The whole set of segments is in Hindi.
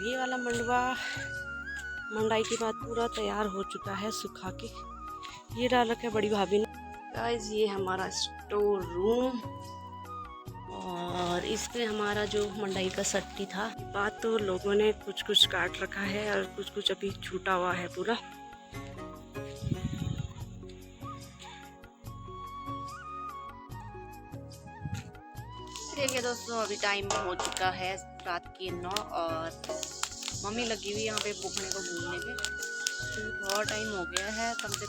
और ये वाला मंडवा मंडाई के बाद पूरा तैयार हो चुका है सुखा के। ये डाल रखा है बड़ी भाभी ने। गाइस ये हमारा स्टोर रूम और इस पे हमारा जो मंडाई का सट्टी था। बात तो लोगों ने कुछ कुछ काट रखा है और कुछ कुछ अभी छूटा हुआ है पूरा। देखिए दोस्तों अभी टाइम हो चुका है रात के 9 और मम्मी लगी हुई यहाँ पे भूखने को भूलने पे, क्योंकि बहुत टाइम हो गया है। कम से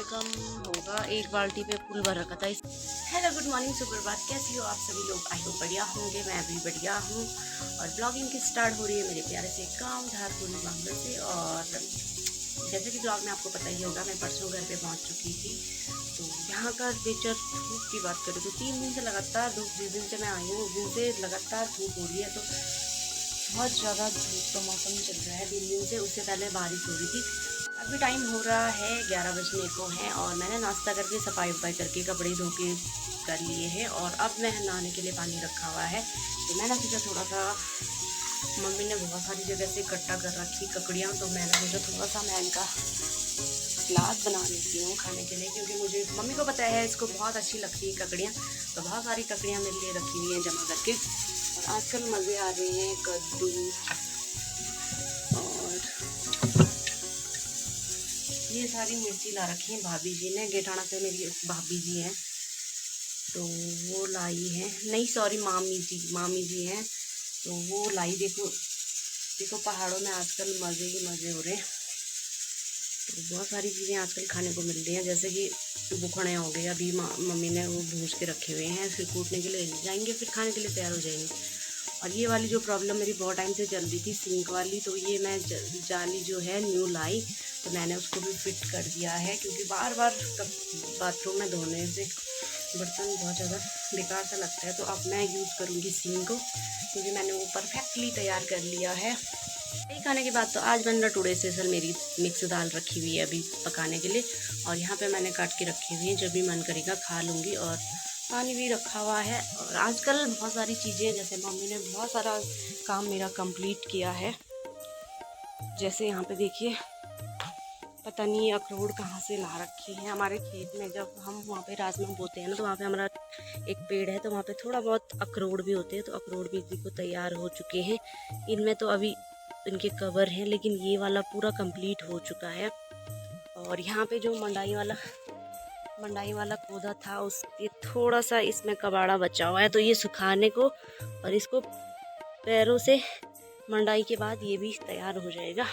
कम होगा 1 बाल्टी पे फुल भर रखा था। हेलो गुड मॉर्निंग सुप्रभात, कैसी हो आप सभी लोग? आई होप बढ़िया होंगे, मैं भी बढ़िया हूँ। और ब्लॉगिंग की स्टार्ट हो रही है मेरे प्यारे से गाँव झारपुर बांग्ला से। और जैसे कि ब्लॉग में आपको पता ही होगा, मैं परसों घर पे पहुंच चुकी थी। तो यहाँ का नेचर, धूप की बात करें तो 3 दिन से लगातार धूप, जिस दिन से मैं आई हूँ उस दिन से लगातार धूप हो रही है। तो बहुत ज़्यादा धूप का मौसम चल रहा है 3 दिन से। उससे पहले बारिश हो रही थी। अभी टाइम हो रहा है 11 बजने को है और मैंने नाश्ता करके सफाई वफाई करके कपड़े धो के कर लिए हैं। और अब मैं नहाने के लिए पानी रखा हुआ है। तो मैंने सोचा थोड़ा सा, मम्मी ने बहुत सारी जगह से इकट्ठा कर रखी ककड़ियाँ, तो मैंने सोचा थोड़ा सा मैं इनका सलाद बना लेती हूँ खाने के लिए, क्योंकि मुझे मम्मी को पता है इसको बहुत अच्छी लगती है ककड़ियाँ। तो बहुत सारी ककड़ियाँ मेरे लिए रखी हुई हैं जमा करके। और आजकल मज़े आ रहे हैं कद्दू, और ये सारी मिर्ची ला रखी है भाभी जी ने। गेठाना से मेरी भाभी जी हैं, तो वो लाई हैं, नहीं सॉरी मामी जी हैं, तो वो लाई। देखो पहाड़ों में आजकल मज़े ही मज़े हो रहे हैं। तो बहुत सारी चीज़ें आजकल खाने को मिल रही हैं, जैसे कि बुखड़े हो गए, अभी मम्मी ने वो भूज के रखे हुए हैं, फिर कूटने के लिए ले जाएंगे, फिर खाने के लिए तैयार हो जाएंगे। और ये वाली जो प्रॉब्लम मेरी बहुत टाइम से चल रही थी सिंक वाली, तो ये मैं जाली जो है न्यू लाई, तो मैंने उसको भी फिट कर दिया है। क्योंकि बार बार बाथरूम में धोने से बर्तन बहुत ज़्यादा बेकार सा लगता है। तो अब मैं यूज़ करूँगी सिंक को, क्योंकि मैंने वो परफेक्टली तैयार कर लिया है। यही खाने की बात, तो आज मैंने टुडे स्पेशल मेरी मिक्स दाल रखी हुई है अभी पकाने के लिए। और यहाँ पे मैंने काट के रखी हुई है, जब भी मन करेगा खा लूँगी। और पानी भी रखा हुआ है। और आजकल बहुत सारी चीज़ें, जैसे मम्मी ने बहुत सारा काम मेरा कंप्लीट किया है। जैसे यहाँ पे देखिए, पता नहीं अखरोट कहाँ से ला रखे हैं। हमारे खेत में जब हम वहाँ पे राजमा बोते हैं ना, तो वहाँ पे हमारा एक पेड़ है, तो वहाँ पे थोड़ा बहुत अखरोट भी होते हैं। तो अखरोट भी देखो तैयार हो चुके हैं। इनमें तो अभी इनके कवर हैं, लेकिन ये वाला पूरा कंप्लीट हो चुका है। और यहाँ पे जो मंडाई वाला पौधा था, उसके थोड़ा सा इसमें कबाड़ा बचा हुआ है, तो ये सुखाने को, और इसको पैरों से मंडाई के बाद ये भी तैयार हो जाएगा।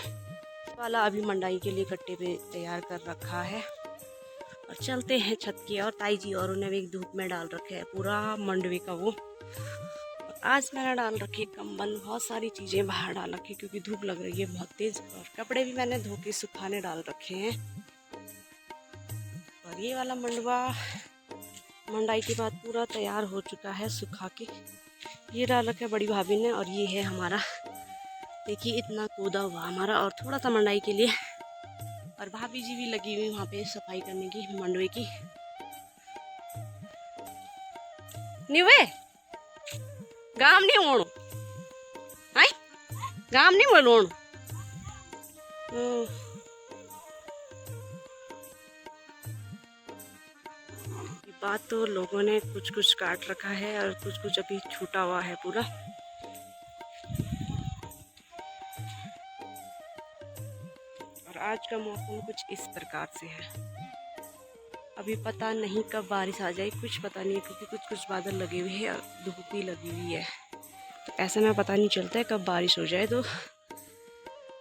वाला अभी मंडाई के लिए कट्टे पे तैयार कर रखा है। और चलते हैं छत की। और ताई जी और उन्हें भी एक धूप में डाल रखे है पूरा मंडवे का वो। आज मैंने डाल रखी कंबल, बहुत सारी चीज़ें बाहर डाल रखी, क्योंकि धूप लग रही है बहुत तेज़। और कपड़े भी मैंने धो के सुखाने डाल रखे हैं। और ये वाला मंडवा मंडाई के बाद पूरा तैयार हो चुका है सुखा के। ये डाल रखा है बड़ी भाभी ने। और ये है हमारा, देखिए इतना कूदा हुआ हमारा, और थोड़ा सा मंडाई के लिए। और भाभी जी भी लगी हुई वहाँ पे सफाई करने की मंडवे की। निवे गाम नहीं होणो, हाय गाम नहीं बोलोण। बात तो लोगों ने कुछ कुछ काट रखा है और कुछ कुछ अभी छूटा हुआ है पूरा। और आज का मौसम कुछ इस प्रकार से है। अभी पता नहीं कब बारिश आ जाए, कुछ पता नहीं है, क्योंकि कुछ कुछ बादल लगे हुए हैं और धूप भी लगी हुई है। तो ऐसे में पता नहीं चलता है कब बारिश हो जाए, तो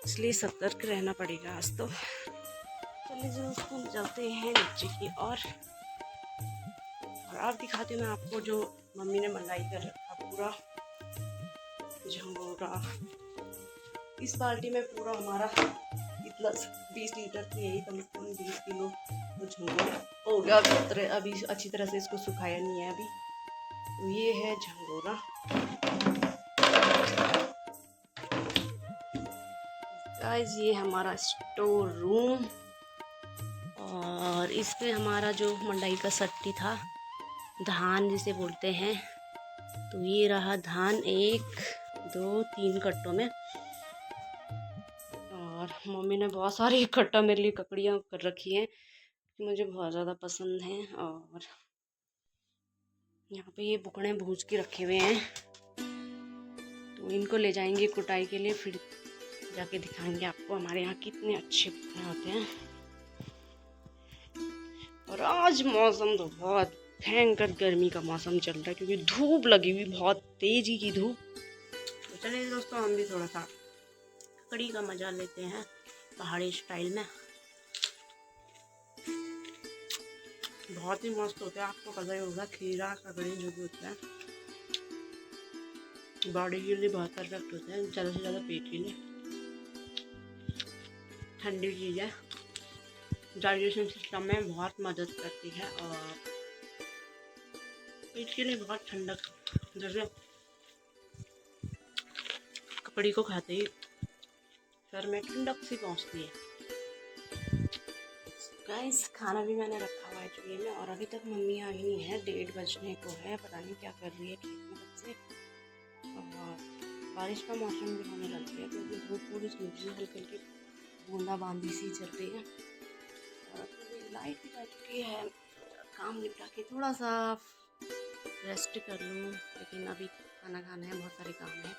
इसलिए सतर्क रहना पड़ेगा आज तो। चलिए दोस्तों चलते हैं नीचे की और आप दिखाती हूँ मैं आपको जो मम्मी ने मंगाई कर रखा पूरा झंगोरा। इस बाल्टी में पूरा हमारा इतना 20 लीटर की है, कम से कम 20 किलो तो झंगोरा हो गया। अभी अच्छी तरह से इसको सुखाया नहीं है अभी। तो ये है झंगोरा। गाइस ये हमारा स्टोर रूम, और इस पे हमारा जो मंडाई का सट्टी था, धान जिसे बोलते हैं, तो ये रहा धान एक। 2-3 कट्टों में। और मम्मी ने बहुत सारी इकट्ठा मेरे लिए ककड़ियाँ कर रखी हैं, मुझे बहुत ज़्यादा पसंद हैं। और यहाँ पे ये बुकड़े भूज के रखे हुए हैं, तो इनको ले जाएंगे कुटाई के लिए, फिर जाके दिखाएंगे आपको हमारे यहाँ कितने अच्छे बुकड़े होते हैं। और आज मौसम तो बहुत भयंकर गर्मी का मौसम चल रहा है, क्योंकि धूप लगी हुई, बहुत तेजी की धूप। तो चलिए दोस्तों, हम भी थोड़ा सा ककड़ी का मजा लेते हैं पहाड़ी स्टाइल में। बहुत ही मस्त होता है, आपको पता ही होगा खीरा ककड़ी जो भी होता है बॉडी के लिए बहुत परफेक्ट होता है, ज़्यादा से ज़्यादा पेट के लिए। ठंडी चीज़ है, डाइजेशन सिस्टम में बहुत मदद करती है और पेट के लिए बहुत ठंडक। जैसे ककड़ी को खाते ही सर में ठंडक सी पहुँचती है। गाइस, खाना भी मैंने रखा हुआ है चूल्हे में, और अभी तक मम्मी आई नहीं है, 1:30 बजने को है। पता नहीं क्या कर रही है खेत में बच्चे। और बारिश का मौसम भी होने लग गया, क्योंकि धूप पूरी सूझी, हल्की हल्की बूंदाबांदी सी चल रही है। और अभी लाइट भी जा चुकी है, काम निपटा के थोड़ा सा रेस्ट कर लूँ, लेकिन अभी खाना खाना है, बहुत सारे काम है,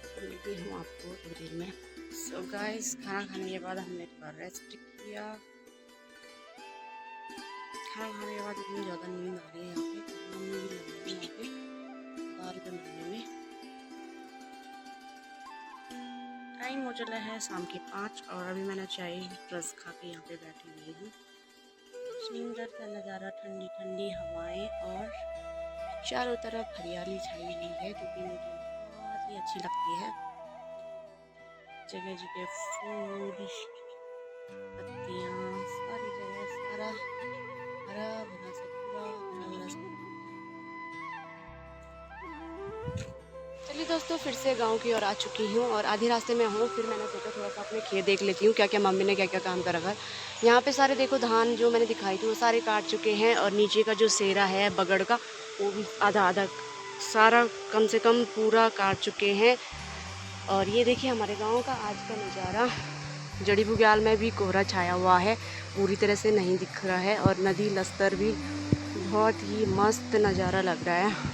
तो मिलती हूँ आपको थोड़ी देर में। सो गाइस, खाना खाने के बाद हमने थोड़ा रेस्ट किया। खाना खाने के बाद इतनी ज़्यादा नींद आ रही है यहाँ पे, मम्मी भी लग रही है यहाँ पे दाल बनाने में। टाइम हो चला है शाम के 5, और अभी मैंने चाय रस खा के यहाँ पे बैठी हुई हूँ। सुंदर सा नज़ारा, ठंडी ठंडी हवाएं और चारों तरफ हरियाली छाई हुई है, क्योंकि मुझे बहुत ही अच्छी लगती है। जगह जगह फूल, पत्तियाँ, सारी जगह सारा हरा भरा सा, पूरा हरा भरा सा। चलिए दोस्तों, फिर से गांव की ओर आ चुकी हूँ और आधे रास्ते में हूँ। फिर मैंने सोचा थोड़ा सा अपने खेत देख लेती हूँ, क्या क्या मम्मी ने क्या क्या काम कर रखा है। यहाँ पे सारे देखो धान जो मैंने दिखाई थी वो सारे काट चुके हैं, और नीचे का जो सेरा है बगड़ का, वो भी आधा आधा सारा कम से कम पूरा काट चुके हैं। और ये देखिए हमारे गाँव का आज का नज़ारा। जड़ी बुग्याल में भी कोहरा छाया हुआ है, पूरी तरह से नहीं दिख रहा है, और नदी लस्तर भी बहुत ही मस्त नज़ारा लग रहा है।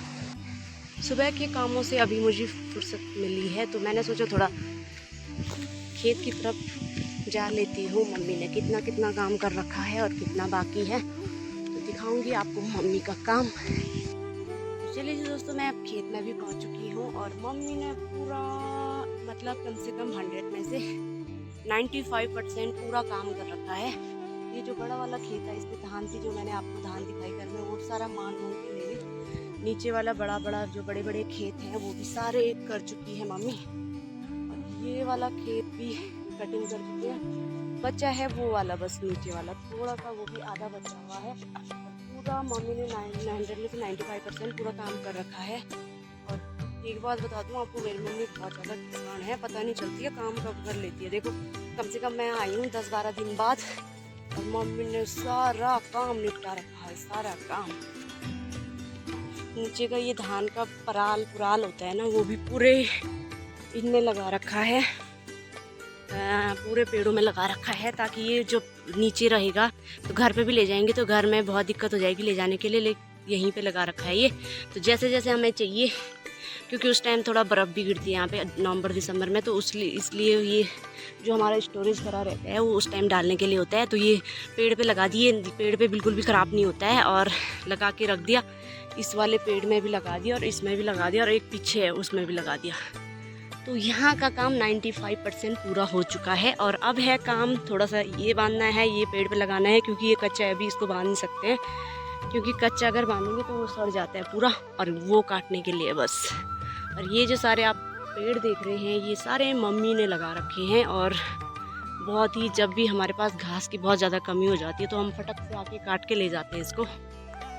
सुबह के कामों से अभी मुझे फुर्सत मिली है, तो मैंने सोचा थोड़ा खेत की तरफ जा लेती हूँ। मम्मी ने कितना कितना काम कर रखा है और कितना बाकी है, तो दिखाऊंगी आपको मम्मी का काम। तो चलिए जी दोस्तों, मैं अब खेत में भी पहुँच चुकी हूँ, और मम्मी ने पूरा मतलब कम से कम 100 में से 95% पूरा काम कर रखा है। ये जो बड़ा वाला खेत है, इसमें धान थी, जो मैंने आपको धान दिखाई घर में, वो सारा मान के ले ली। नीचे वाला बड़ा बड़ा जो बड़े बड़े खेत हैं वो भी सारे कर चुकी है मम्मी, और ये वाला खेत भी कटिंग कर चुकी है। बचा है वो वाला, बस नीचे वाला थोड़ा सा, वो भी आधा बचा हुआ है। पूरा मम्मी ने 100 में से 95% पूरा काम कर रखा है। और एक बात बता दूँ आपको, मेरी मम्मी बहुत ज़्यादा किसान है, पता नहीं चलती है काम कब कर लेती है। देखो, कम से कम मैं आई हूँ 10-12 दिन बाद, और मम्मी ने सारा काम निपटा रखा है, सारा काम। नीचे का ये धान का पराल पुराल होता है ना, वो भी पूरे इनमें लगा रखा है, पूरे पेड़ों में लगा रखा है, ताकि ये जो नीचे रहेगा तो घर पे भी ले जाएंगे तो घर में बहुत दिक्कत हो जाएगी ले जाने के लिए, यहीं पे लगा रखा है ये। तो जैसे जैसे हमें चाहिए, क्योंकि उस टाइम थोड़ा बर्फ़ भी गिरती है यहाँ पे नवंबर दिसंबर में, तो इसलिए ये जो हमारा स्टोरेज करा रहता है वो उस टाइम डालने के लिए होता है। तो ये पेड़ पे लगा दिए, पेड़ पे बिल्कुल भी ख़राब नहीं होता है, और लगा के रख दिया। इस वाले पेड़ में भी लगा दिया, और इसमें भी लगा दिया, और एक पीछे है उसमें भी लगा दिया। तो यहाँ का काम 95% पूरा हो चुका है, और अब है काम थोड़ा सा ये बांधना है, ये पेड़ पे लगाना है, क्योंकि ये कच्चा है, अभी इसको बांध नहीं सकते हैं, क्योंकि कच्चा अगर बांधेंगे तो वो सड़ जाता है पूरा, और वो काटने के लिए बस। और ये जो सारे आप पेड़ देख रहे हैं, ये सारे मम्मी ने लगा रखे हैं, और बहुत ही, जब भी हमारे पास घास की बहुत ज़्यादा कमी हो जाती है तो हम फटक से आके काट के ले जाते हैं इसको।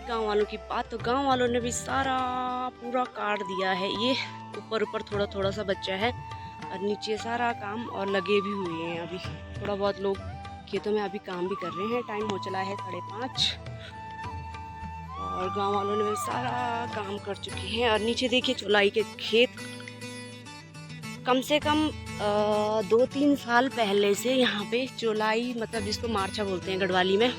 गांव वालों की बात, तो गांव वालों ने भी सारा पूरा काट दिया है। ये ऊपर ऊपर थोड़ा थोड़ा सा बच्चा है, और नीचे सारा काम, और लगे भी हुए हैं। अभी थोड़ा बहुत लोग खेतों में अभी काम भी कर रहे हैं। टाइम हो चला है 5:30, और गांव वालों ने भी सारा काम कर चुके हैं। और नीचे देखिए चौलाई के खेत, कम से कम 2-3 साल पहले से यहाँ पे चौलाई, मतलब जिसको मार्चा बोलते हैं गढ़वाली में,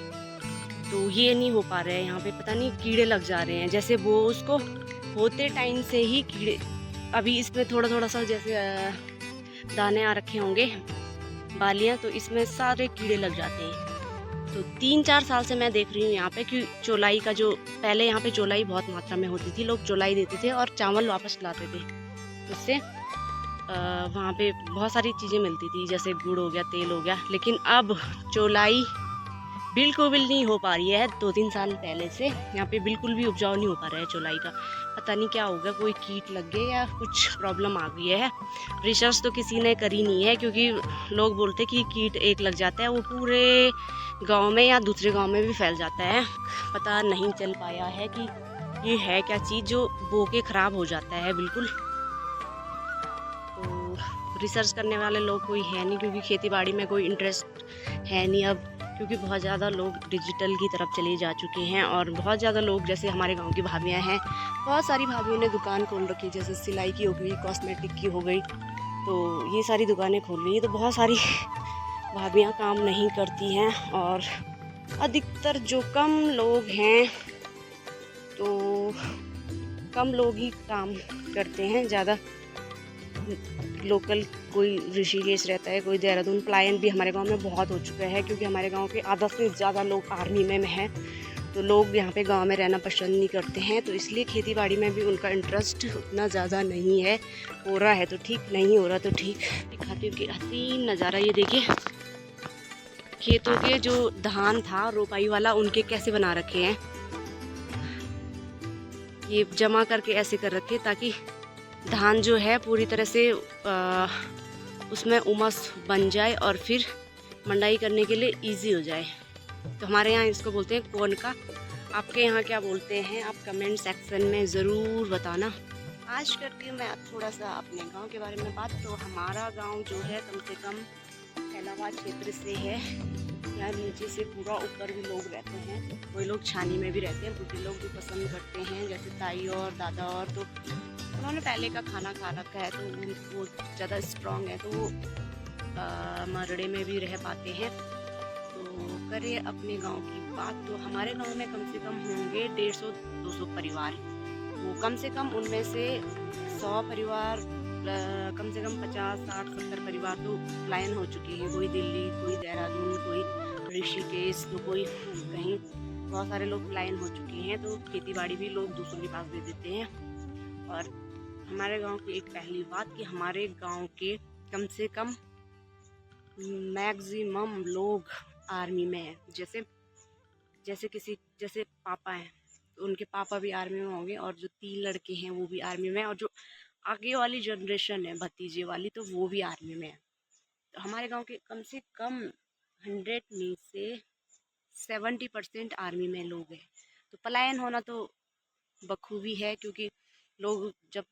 तो ये नहीं हो पा रहा है। यहाँ पे पता नहीं कीड़े लग जा रहे हैं, जैसे वो उसको होते टाइम से ही कीड़े, अभी इसमें थोड़ा थोड़ा सा जैसे दाने आ रखे होंगे, बालियाँ, तो इसमें सारे कीड़े लग जाते हैं। तो 3-4 साल से मैं देख रही हूँ यहाँ पे कि चौलाई का जो, पहले यहाँ पे चौलाई बहुत मात्रा में होती थी, लोग चौलाई देते थे और चावल वापस लाते थे, उससे वहाँ पे बहुत सारी चीज़ें मिलती थी, जैसे गुड़ हो गया, तेल हो गया। लेकिन अब चौलाई बिल्कुल भी नहीं हो पा रही है। 2-3 साल पहले से यहाँ पे बिल्कुल भी उपजाऊ नहीं हो पा रहा है चौलाई का। पता नहीं क्या होगा, कोई कीट लग गए या कुछ प्रॉब्लम आ गई है। रिसर्च तो किसी ने करी नहीं है, क्योंकि लोग बोलते कि कीट एक लग जाता है वो पूरे गांव में या दूसरे गांव में भी फैल जाता है। पता नहीं चल पाया है कि ये है क्या चीज़ जो बो के ख़राब हो जाता है बिल्कुल। तो रिसर्च करने वाले लोग कोई है नहीं, क्योंकि खेती बाड़ी में कोई इंटरेस्ट है नहीं अब, क्योंकि बहुत ज़्यादा लोग डिजिटल की तरफ चले जा चुके हैं। और बहुत ज़्यादा लोग, जैसे हमारे गांव की भाभियां हैं, बहुत सारी भाभियों ने दुकान खोल रखी, जैसे सिलाई की हो गई, कॉस्मेटिक की हो गई, तो ये सारी दुकानें खोल रही है। तो बहुत सारी भाभियां काम नहीं करती हैं, और अधिकतर जो कम लोग हैं तो कम लोग ही काम करते हैं। ज़्यादा लोकल कोई ऋषिकेश रहता है, कोई देहरादून। पलायन भी हमारे गांव में बहुत हो चुका है, क्योंकि हमारे गांव के आधा से ज़्यादा लोग आर्मी में हैं, तो लोग यहाँ पे गांव में रहना पसंद नहीं करते हैं। तो इसलिए खेती बाड़ी में भी उनका इंटरेस्ट उतना ज़्यादा नहीं है। हो रहा है तो ठीक, नहीं हो रहा तो ठीक। दिखाती हूँ कि हसीन नज़ारा, ये देखिए खेतों के जो धान था रोपाई वाला, उनके कैसे बना रखे हैं, ये जमा करके ऐसे कर रखे ताकि धान जो है पूरी तरह से उसमें उमस बन जाए और फिर मंडाई करने के लिए इजी हो जाए। तो हमारे यहाँ इसको बोलते हैं कौन का। आपके यहाँ क्या बोलते हैं, आप कमेंट सेक्शन में ज़रूर बताना। आज करती हूँ मैं थोड़ा सा अपने गांव के बारे में बात। तो हमारा गांव जो है कम से कम फैलाबाद क्षेत्र से है। यहाँ नीचे से पूरा ऊपर भी लोग रहते हैं, कोई लोग छानी में भी रहते हैं, बुढ़े लोग भी पसंद करते हैं, जैसे ताई और दादा। और तो उन्होंने पहले का खाना खा रखा है, तो वो ज़्यादा स्ट्रॉन्ग है, तो वो मरड़े में भी रह पाते हैं। तो करें अपने गांव की बात, तो हमारे गांव में कम से कम होंगे 150-200 परिवार। वो कम से कम उनमें से 100 परिवार, कम से कम 50-60-70 परिवार तो पलायन हो चुके हैं। कोई दिल्ली, कोई देहरादून, कोई ऋषिकेश, तो कोई कहीं, बहुत सारे लोग पलायन हो चुके हैं। तो खेती बाड़ी भी लोग दूसरों के पास दे देते हैं। और हमारे गांव की एक पहली बात कि हमारे गांव के कम से कम मैक्सिमम लोग आर्मी में हैं। जैसे पापा हैं तो उनके पापा भी आर्मी में होंगे, और जो 3 लड़के हैं वो भी आर्मी में, और जो आगे वाली जनरेशन है भतीजे वाली, तो वो भी आर्मी में है। तो हमारे गांव के कम से कम 100 में से 70% आर्मी में लोग हैं। तो पलायन होना तो बखूबी है, क्योंकि लोग जब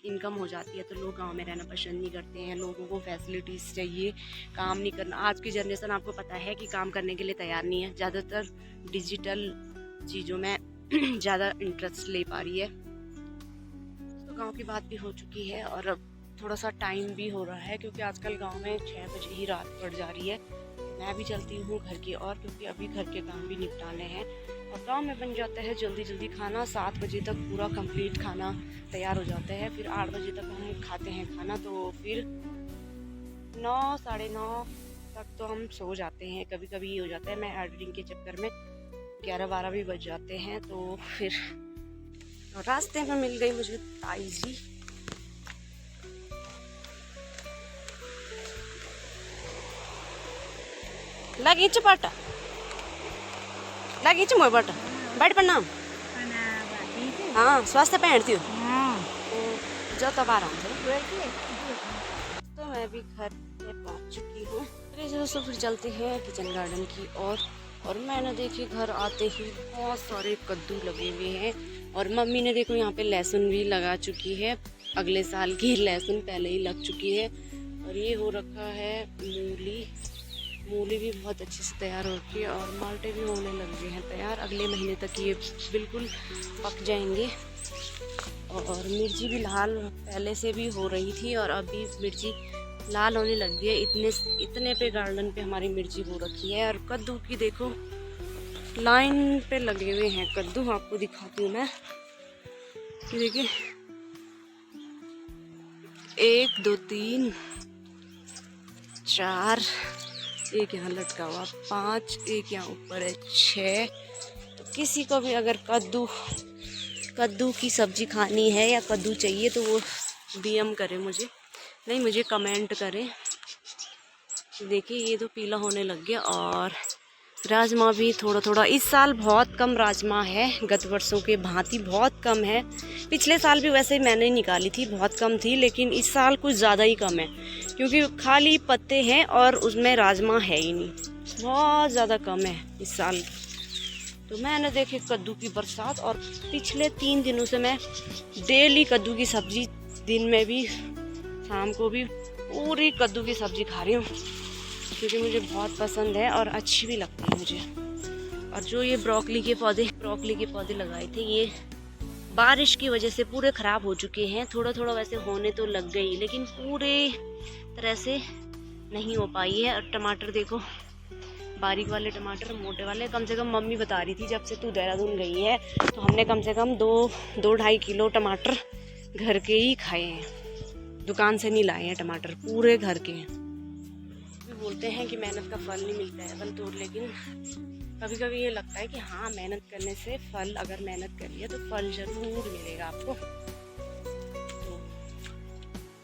इनकम हो जाती है तो लोग गांव में रहना पसंद नहीं करते हैं। लोगों को फैसिलिटीज़ चाहिए, काम नहीं करना। आज की जनरेशन आपको पता है कि काम करने के लिए तैयार नहीं है, ज़्यादातर डिजिटल चीज़ों में ज़्यादा इंटरेस्ट ले पा रही है। तो गांव की बात भी हो चुकी है, और अब थोड़ा सा टाइम भी हो रहा है, क्योंकि आजकल गांव में 6 बजे ही रात पड़ जा रही है। मैं भी चलती हूँ घर की ओर, क्योंकि अभी घर के काम भी निपटाने हैं। और गांव में बन जाता है जल्दी जल्दी खाना, 7 बजे तक पूरा कंप्लीट खाना तैयार हो जाता है। फिर 8 बजे तक हम खाते हैं खाना, तो फिर 9, साढ़े 9 तक तो हम सो जाते हैं। कभी कभी ये हो जाता है, मैं एडिटिंग के चक्कर में 11-12 भी बज जाते हैं। तो फिर रास्ते में मिल गई मुझे ताई जी। लगी चपाटा, लगी मोय बट बैठ पड़ना। हाँ स्वास्थ्य पहनती हूँ जो तब आ रहा। तो मैं भी घर पे पहुँच चुकी हूँ। दोस्तों फिर चलते हैं किचन गार्डन की और मैंने देखी घर आते ही बहुत सारे कद्दू लगे हुए हैं, और मम्मी ने देखो यहाँ पे लहसुन भी लगा चुकी है। अगले साल की लहसुन पहले ही लग चुकी है। और ये हो रखा है मूली भी बहुत अच्छे से तैयार हो रखी है, और माल्टे भी होने लग गए हैं तैयार। अगले महीने तक ये बिल्कुल पक जाएंगे। और मिर्ची भी लाल पहले से भी हो रही थी और अभी मिर्ची लाल होने लग गई है। इतने पे गार्डन पे हमारी मिर्ची हो रखी है। और कद्दू की देखो लाइन पे लगे हुए हैं कद्दू, आपको दिखाती हूँ मैं। ये देखिए 1 2 3 4, एक यहाँ लटका हुआ 5, एक यहाँ ऊपर है 6। तो किसी को भी अगर कद्दू की सब्जी खानी है या कद्दू चाहिए तो वो DM करे मुझे, नहीं मुझे कमेंट करें। देखिए ये तो पीला होने लग गया। और राजमा भी थोड़ा थोड़ा, इस साल बहुत कम राजमा है, गत वर्षों के भांति बहुत कम है। पिछले साल भी वैसे ही मैंने निकाली थी, बहुत कम थी, लेकिन इस साल कुछ ज़्यादा ही कम है क्योंकि खाली पत्ते हैं और उसमें राजमा है ही नहीं, बहुत ज़्यादा कम है इस साल। तो मैंने देखे कद्दू की बरसात, और पिछले 3 दिनों से मैं डेली कद्दू की सब्ज़ी, दिन में भी शाम को भी पूरी कद्दू की सब्ज़ी खा रही हूँ क्योंकि मुझे बहुत पसंद है और अच्छी भी लगती है मुझे। और जो ये ब्रोकली के पौधे लगाए थे, ये बारिश की वजह से पूरे ख़राब हो चुके हैं। थोड़ा थोड़ा वैसे होने तो लग गई, लेकिन पूरे तरह से नहीं हो पाई है। और टमाटर देखो, बारीक वाले टमाटर, मोटे वाले, कम से कम मम्मी बता रही थी जब से तू देहरादून गई है तो हमने कम से कम 2-2.5 किलो टमाटर घर के ही खाए हैं, दुकान से नहीं लाए हैं टमाटर, पूरे घर के हैं। बोलते हैं कि मेहनत का फल नहीं मिलता है बल तोड़, लेकिन कभी कभी ये लगता है कि हाँ, मेहनत करने से फल, अगर मेहनत करिए तो फल जरूर मिलेगा आपको।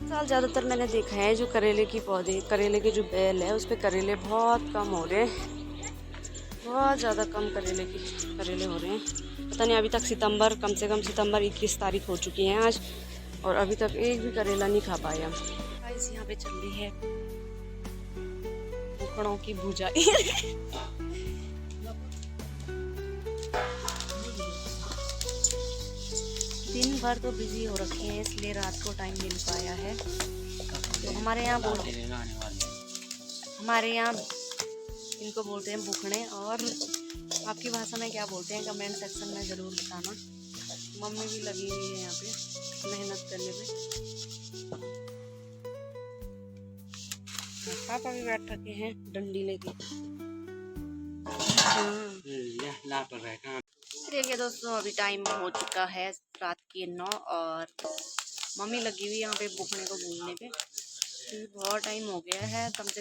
तो साल ज़्यादातर मैंने देखा है जो करेले के जो बेल है उस पर करेले बहुत कम हो रहे हैं, बहुत ज़्यादा कम करेले हो रहे हैं। पता नहीं, अभी तक कम से कम सितंबर 21 तारीख हो चुकी है आज, और अभी तक एक भी करेला नहीं खा पाए हम। गाइस यहाँ पे चल रही है बुखड़ों की भुजाई। दिन भर तो बिजी हो रखे हैं इसलिए रात को टाइम मिल पाया है। तो हमारे यहाँ इनको बोलते हैं बुखड़े, और आपकी भाषा में क्या बोलते हैं कमेंट सेक्शन में ज़रूर बताना। मम्मी भी लगी हुई है यहाँ पे मेहनत करने पे। पापा भी बैठ रखे हैं डंडी लेके। देखिए दोस्तों, अभी टाइम हो चुका है रात के 9 और मम्मी लगी हुई यहाँ पे बुखने को भूनने पे। बहुत टाइम हो गया है, कम से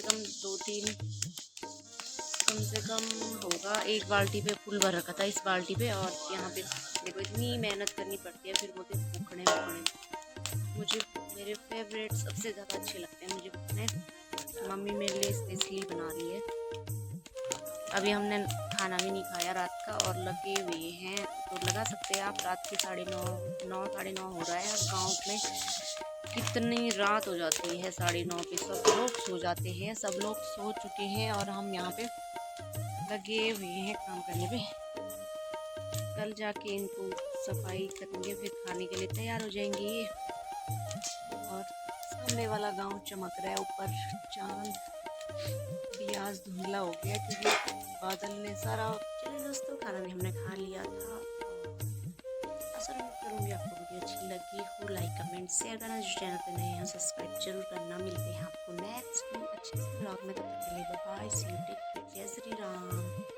कम होगा 1 बाल्टी पे फुल भर रखा था इस बाल्टी पे। और यहाँ पे देखो इतनी मेहनत करनी पड़ती है, फिर बोलते बुखने। मुझे मेरे फेवरेट सबसे ज़्यादा अच्छे लगते हैं मुझे बुखने। मम्मी मेरे लिए स्पेशली बना रही है। अभी हमने खाना भी नहीं खाया रात का और लगे हुए हैं, तो लगा सकते हैं आप रात के 9:30 हो रहा है। और गाँव में कितनी रात हो जाती है 9:30 पे, सब लोग सो जाते हैं, सब लोग सो चुके हैं और हम यहाँ पे लगे हुए हैं काम करने पे। कल जाके इनको सफाई करेंगे, फिर खाने के लिए तैयार हो जाएंगे। और सामने वाला गांव चमक रहा है, ऊपर चांद भी आज धुंधला हो गया क्योंकि बादल ने सारा। चलिए दोस्तों, खाना भी हमने खा लिया था। आशा करूँगी आपको वीडियो अच्छी लगी हो। लाइक कमेंट शेयर करना, जो चैनल पे नए हैं सब्सक्राइब जरूर करना। मिलते हैं आपको नेक्स्ट अच्छे से ब्लॉग में, तब तक के लिए bye, see you, take care, जय श्री राम।